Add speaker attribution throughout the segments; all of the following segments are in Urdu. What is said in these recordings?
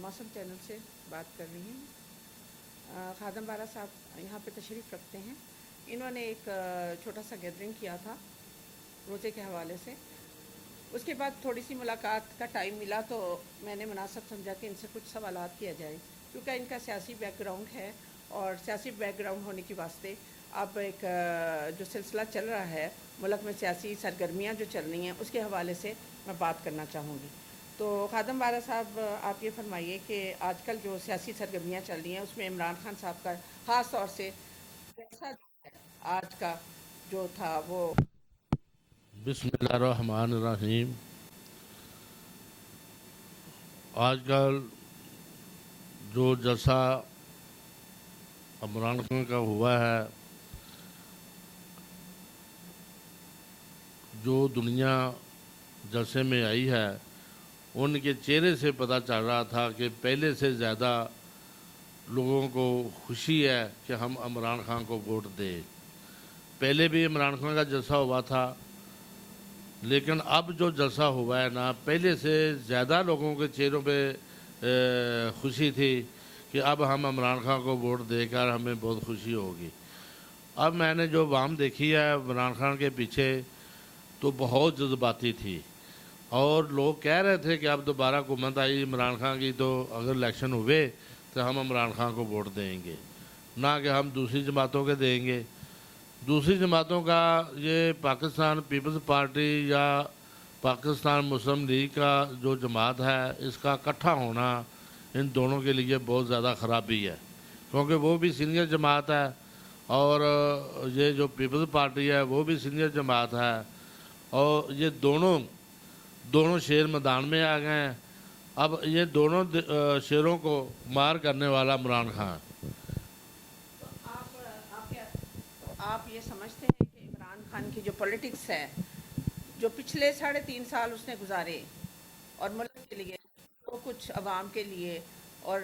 Speaker 1: موسم چینل سے بات کر رہی ہوں۔ خادم بارہ صاحب یہاں پہ تشریف رکھتے ہیں۔ انہوں نے ایک چھوٹا سا گیدرنگ کیا تھا روزے کے حوالے سے۔ اس کے بعد تھوڑی سی ملاقات کا ٹائم ملا تو میں نے مناسب سمجھا کہ ان سے کچھ سوالات کیا جائے، کیونکہ ان کا سیاسی بیک گراؤنڈ ہے، اور سیاسی بیک گراؤنڈ ہونے کے واسطے اب ایک جو سلسلہ چل رہا ہے ملک میں، سیاسی سرگرمیاں جو چل رہی ہیں، اس کے حوالے سے میں بات کرنا چاہوں گی۔ تو خادم بارہ صاحب، آپ یہ فرمائیے کہ آج کل جو سیاسی سرگرمیاں چل رہی ہیں اس میں عمران خان صاحب کا خاص طور سے جیسا آج کا جو تھا وہ
Speaker 2: بسم اللہ الرحمن الرحیم۔ آج کل جو جلسہ عمران خان کا ہوا ہے، جو دنیا جلسے میں آئی ہے، ان کے چہرے سے پتہ چل رہا تھا کہ پہلے سے زیادہ لوگوں کو خوشی ہے کہ ہم عمران خان کو ووٹ دیں۔ پہلے بھی عمران خان کا جلسہ ہوا تھا، لیکن اب جو جلسہ ہوا ہے نا، پہلے سے زیادہ لوگوں کے چہروں پہ خوشی تھی کہ اب ہم عمران خان کو ووٹ دے کر ہمیں بہت خوشی ہوگی۔ اب میں نے جو عوام دیکھی ہے عمران خان کے پیچھے، تو بہت جذباتی تھی، اور لوگ کہہ رہے تھے کہ اب دوبارہ حکومت آئی عمران خان کی تو اگر الیکشن ہوئے تو ہم عمران خان کو ووٹ دیں گے، نہ کہ ہم دوسری جماعتوں کے دیں گے۔ دوسری جماعتوں کا، یہ پاکستان پیپلز پارٹی یا پاکستان مسلم لیگ کا جو جماعت ہے، اس کا اکٹھا ہونا ان دونوں کے لیے بہت زیادہ خرابی ہے، کیونکہ وہ بھی سینئر جماعت ہے، اور یہ جو پیپلز پارٹی ہے وہ بھی سینئر جماعت ہے، اور یہ دونوں شیر میدان میں آ گئے ہیں۔ اب یہ دونوں شیروں کو مار کرنے والا عمران خان۔
Speaker 1: آپ یہ سمجھتے ہیں کہ عمران خان کی جو پولیٹکس ہے، جو پچھلے 3.5 سال اس نے گزارے، اور ملک کے لیے جو کچھ، عوام کے لیے اور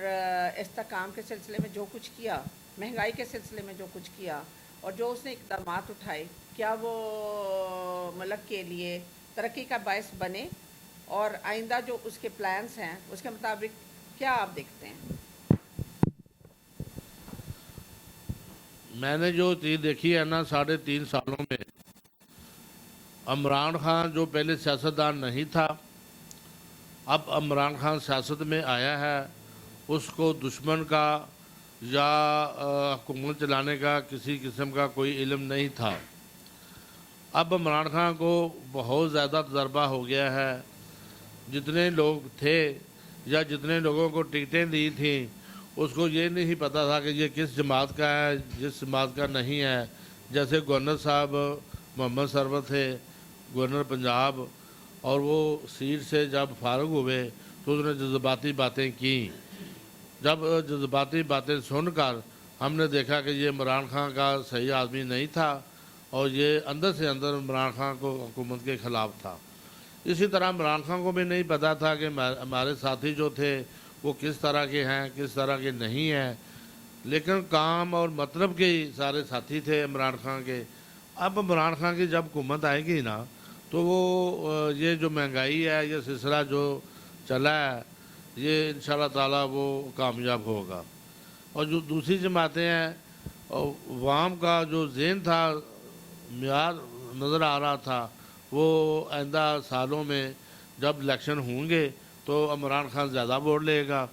Speaker 1: استحکام کے سلسلے میں جو کچھ کیا، مہنگائی کے سلسلے میں جو کچھ کیا، اور جو اس نے اقدامات اٹھائے، کیا وہ ملک کے لیے ترقی کا باعث بنے؟ اور آئندہ جو اس کے پلانز ہیں اس کے مطابق کیا آپ دیکھتے ہیں؟
Speaker 2: میں نے جو چیز دیکھی ہے نا 3.5 سالوں میں، عمران خان جو پہلے سیاستدان نہیں تھا، اب عمران خان سیاست میں آیا ہے، اس کو دشمن کا یا حکومت چلانے کا کسی قسم کا کوئی علم نہیں تھا۔ اب عمران خان کو بہت زیادہ تجربہ ہو گیا ہے۔ جتنے لوگ تھے یا جتنے لوگوں کو ٹکٹیں دی تھیں، اس کو یہ نہیں پتہ تھا کہ یہ کس جماعت کا ہے، جس جماعت کا نہیں ہے۔ جیسے گورنر صاحب محمد سرور تھے، گورنر پنجاب، اور وہ سیٹ سے جب فارغ ہوئے تو اس نے جذباتی باتیں کیں۔ جب جذباتی باتیں سن کر ہم نے دیکھا کہ یہ عمران خان کا صحیح آدمی نہیں تھا، اور یہ اندر سے اندر عمران خان کو حکومت کے خلاف تھا۔ اسی طرح عمران خان کو بھی نہیں پتہ تھا کہ ہمارے ساتھی جو تھے وہ کس طرح کے ہیں، کس طرح کے نہیں ہیں، لیکن کام اور مطلب کے ہی سارے ساتھی تھے عمران خان کے۔ اب عمران خان کی جب حکومت آئے گی نا، تو وہ یہ جو مہنگائی ہے، یہ سلسلہ جو چلا ہے، یہ انشاءاللہ تعالیٰ وہ کامیاب ہوگا۔ اور جو دوسری جماعتیں ہیں، عوام کا جو ذہن تھا، معیار نظر آ رہا تھا، وہ آئندہ سالوں میں جب الیکشن ہوں گے تو عمران خان زیادہ ووٹ لے گا،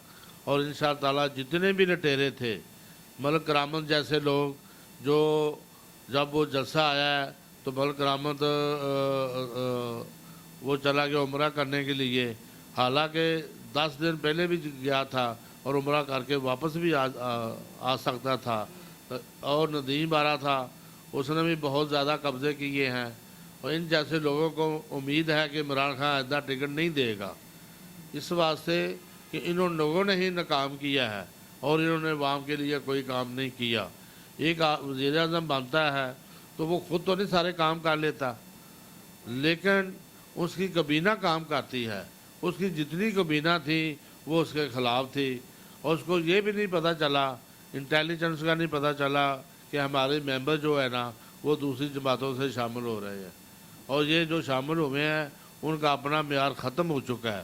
Speaker 2: اور انشاءاللہ تعالیٰ جتنے بھی لٹیرے تھے، ملک کرامت جیسے لوگ، جو جب وہ جلسہ آیا ہے تو ملک کرامت وہ چلا گیا عمرہ کرنے کے لیے، حالانکہ 10 دن پہلے بھی گیا تھا اور عمرہ کر کے واپس بھی آ سکتا تھا، اور ندیم آ رہا تھا، اس نے بھی بہت زیادہ قبضے کیے ہیں۔ اور ان جیسے لوگوں کو امید ہے کہ عمران خان آئندہ ٹکٹ نہیں دے گا، اس واسطے کہ انہوں لوگوں نے ہی ناکام کیا ہے، اور انہوں نے عوام کے لیے کوئی کام نہیں کیا۔ ایک وزیر اعظم بنتا ہے تو وہ خود تو نہیں سارے کام کر لیتا، لیکن اس کی کابینہ کام کرتی ہے۔ اس کی جتنی کابینہ تھی وہ اس کے خلاف تھی، اور اس کو یہ بھی نہیں پتہ چلا، انٹیلیجنس کا نہیں پتہ چلا کہ ہمارے ممبر جو ہے نا وہ دوسری جماعتوں سے شامل ہو رہے ہیں، اور یہ جو شامل ہوئے ہیں ان کا اپنا معیار ختم ہو چکا ہے۔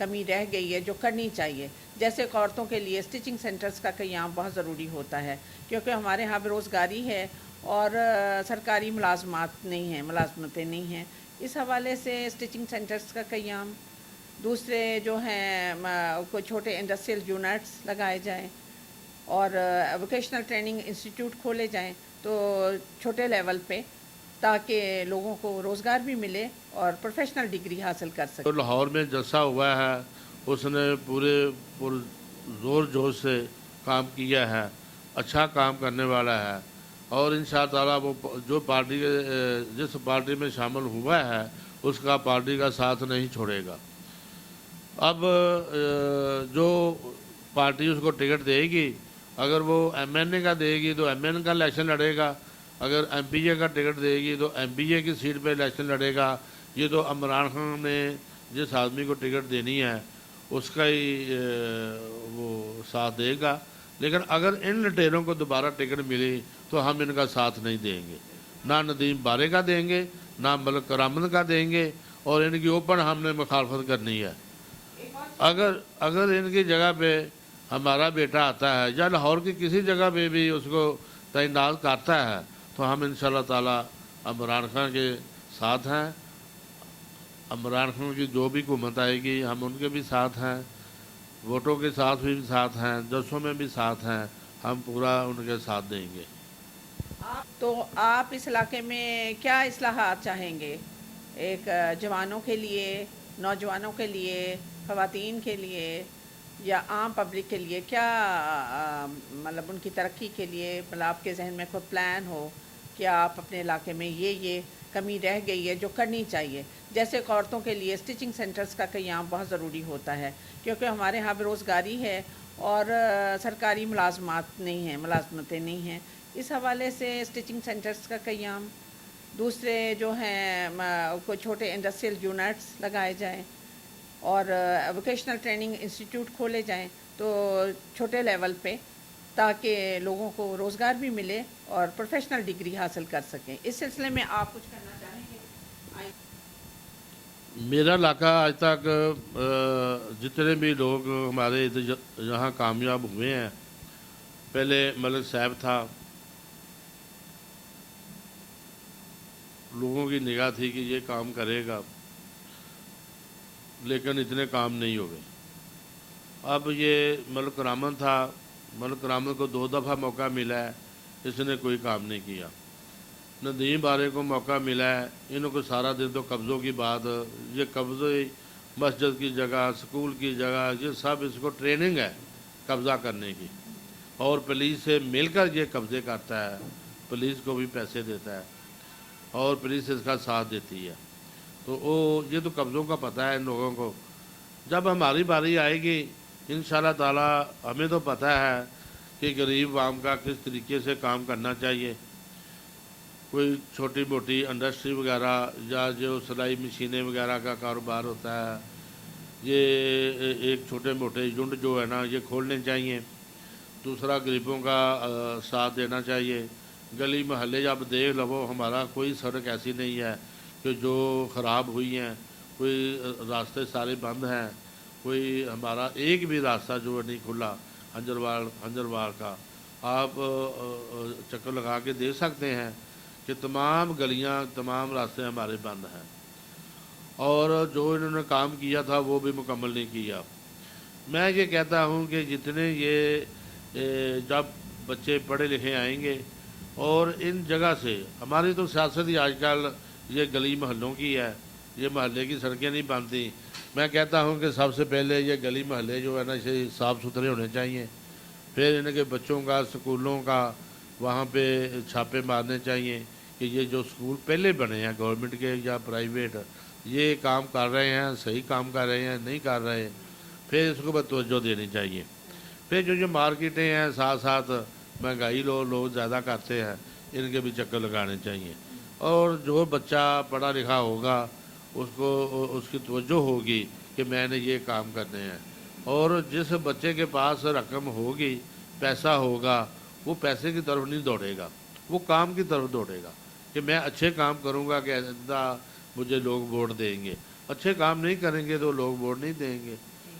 Speaker 1: کمی رہ گئی ہے جو کرنی چاہیے، جیسے عورتوں کے لیے اسٹیچنگ سینٹرز کا قیام بہت ضروری ہوتا ہے، کیونکہ ہمارے ہاں بے روزگاری ہے اور سرکاری ملازمتیں نہیں ہیں۔ اس حوالے سے اسٹیچنگ سینٹرز کا قیام، دوسرے جو ہیں کوئی چھوٹے انڈسٹریل یونٹس لگائے جائیں اور ووکیشنل ٹریننگ انسٹیٹیوٹ کھولے جائیں تو چھوٹے لیول پہ، تاکہ لوگوں کو روزگار بھی ملے اور پروفیشنل ڈگری حاصل کر سکیں۔
Speaker 2: تو لاہور میں جلسہ ہوا ہے، اس نے پورے زور جوش سے کام کیا ہے، اچھا کام کرنے والا ہے، اور انشاءاللہ تعالیٰ وہ جو پارٹی جس پارٹی میں شامل ہوا ہے اس کا پارٹی کا ساتھ نہیں چھوڑے گا۔ اب جو پارٹی اس کو ٹکٹ دے گی، اگر وہ ایم این اے کا دے گی تو ایم این اے کا الیکشن لڑے گا، اگر ایم پی اے کا ٹکٹ دے گی تو ایم پی اے کی سیٹ پہ الیکشن لڑے گا۔ یہ تو عمران خان نے جس آدمی کو ٹکٹ دینی ہے اس کا ہی وہ ساتھ دے گا، لیکن اگر ان لٹیروں کو دوبارہ ٹکٹ ملی تو ہم ان کا ساتھ نہیں دیں گے، نہ ندیم بارے کا دیں گے، نہ ملک کرامت کا دیں گے، اور ان کی اوپن ہم نے مخالفت کرنی ہے۔ اگر ان کی جگہ پہ ہمارا بیٹا آتا ہے یا لاہور کی کسی جگہ پہ بھی اس کو تعینات کرتا ہے تو ہم انشاءاللہ تعالیٰ عمران خان کے ساتھ ہیں۔ عمران خان کی جو بھی حکومت آئے گی ہم ان کے بھی ساتھ ہیں، ووٹوں کے ساتھ بھی ساتھ ہیں، جلسوں میں بھی ساتھ ہیں، ہم پورا ان کے ساتھ دیں گے۔
Speaker 1: تو آپ اس علاقے میں کیا اصلاحات چاہیں گے؟ ایک جوانوں کے لیے، نوجوانوں کے لیے، خواتین کے لیے یا عام پبلک کے لیے کیا مطلب ان کی ترقی کے لیے مطلب آپ کے ذہن میں کوئی پلان ہو کہ آپ اپنے علاقے میں یہ کمی رہ گئی ہے جو کرنی چاہیے، جیسے عورتوں کے لیے اسٹیچنگ سینٹرز کا قیام بہت ضروری ہوتا ہے، کیونکہ ہمارے ہاں بے روزگاری ہے اور سرکاری ملازمتیں نہیں ہیں۔ اس حوالے سے اسٹیچنگ سینٹرز کا قیام، دوسرے جو ہیں کوئی چھوٹے انڈسٹریل یونٹس لگائے جائیں اور ووکیشنل ٹریننگ انسٹیٹیوٹ کھولے جائیں تو چھوٹے لیول پہ، تاکہ لوگوں کو روزگار بھی ملے اور پروفیشنل ڈگری حاصل کر سکیں۔ اس سلسلے میں آپ کچھ کرنا چاہیں گے؟
Speaker 2: میرا علاقہ آج تک جتنے بھی لوگ ہمارے یہاں کامیاب ہوئے ہیں، پہلے ملک صاحب تھا، لوگوں کی نگاہ تھی کہ یہ کام کرے گا، لیکن اتنے کام نہیں ہوئے۔ اب یہ ملک کرامت تھا، ملک کرامت کو 2 دفعہ موقع ملا ہے، اس نے کوئی کام نہیں کیا۔ ندیم بارے کو موقع ملا ہے، انہوں کو سارا دن تو قبضوں کی بات، یہ قبضے مسجد کی جگہ، سکول کی جگہ، یہ سب اس کو ٹریننگ ہے قبضہ کرنے کی، اور پولیس سے مل کر یہ قبضے کرتا ہے، پولیس کو بھی پیسے دیتا ہے اور پولیس اس کا ساتھ دیتی ہے۔ تو یہ تو قبضوں کا پتہ ہے ان لوگوں کو۔ جب ہماری باری آئے گی انشاءاللہ تعالیٰ، ہمیں تو پتہ ہے کہ غریب عوام کا کس طریقے سے کام کرنا چاہیے۔ کوئی چھوٹی موٹی انڈسٹری وغیرہ یا جو سلائی مشینیں وغیرہ کا کاروبار ہوتا ہے، یہ ایک چھوٹے موٹے یونٹ جو ہے نا یہ کھولنے چاہیے۔ دوسرا غریبوں کا ساتھ دینا چاہیے۔ گلی محلے جب دیکھ لو، ہمارا کوئی سڑک ایسی نہیں ہے کہ جو خراب ہوئی ہیں، کوئی راستے سارے بند ہیں، کوئی ہمارا ایک بھی راستہ جو نہیں کھلا ہنجروال کا۔ آپ چکر لگا کے دیکھ سکتے ہیں کہ تمام گلیاں، تمام راستے ہمارے بند ہیں، اور جو انہوں نے کام کیا تھا وہ بھی مکمل نہیں کیا۔ میں یہ کہتا ہوں کہ جتنے یہ جب بچے پڑھے لکھے آئیں گے اور ان جگہ سے، ہماری تو سیاست ہی آج کل یہ گلی محلوں کی ہے، یہ محلے کی سڑکیں نہیں بنتی۔ میں کہتا ہوں کہ سب سے پہلے یہ گلی محلے جو ہے نا یہ صاف ستھرے ہونے چاہیے، پھر ان کے بچوں کا، سکولوں کا وہاں پہ چھاپے مارنے چاہیے کہ یہ جو سکول پہلے بنے ہیں گورنمنٹ کے یا پرائیویٹ، یہ کام کر رہے ہیں، صحیح کام کر رہے ہیں، نہیں کر رہے، پھر اس کو توجہ دینی چاہیے۔ پھر جو مارکیٹیں ہیں ساتھ ساتھ مہنگائی لوگ زیادہ کرتے ہیں، ان کے بھی چکر لگانے چاہیے، اور جو بچہ پڑھا لکھا ہوگا اس کی توجہ ہوگی کہ میں نے یہ کام کرنے ہیں، اور جس بچے کے پاس رقم ہوگی، پیسہ ہوگا، وہ پیسے کی طرف نہیں دوڑے گا، وہ کام کی طرف دوڑے گا کہ میں اچھے کام کروں گا کہ ایسا مجھے لوگ ووٹ دیں گے۔ اچھے کام نہیں کریں گے تو لوگ ووٹ نہیں دیں گے۔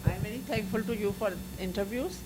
Speaker 1: I am very thankful to you for interviews.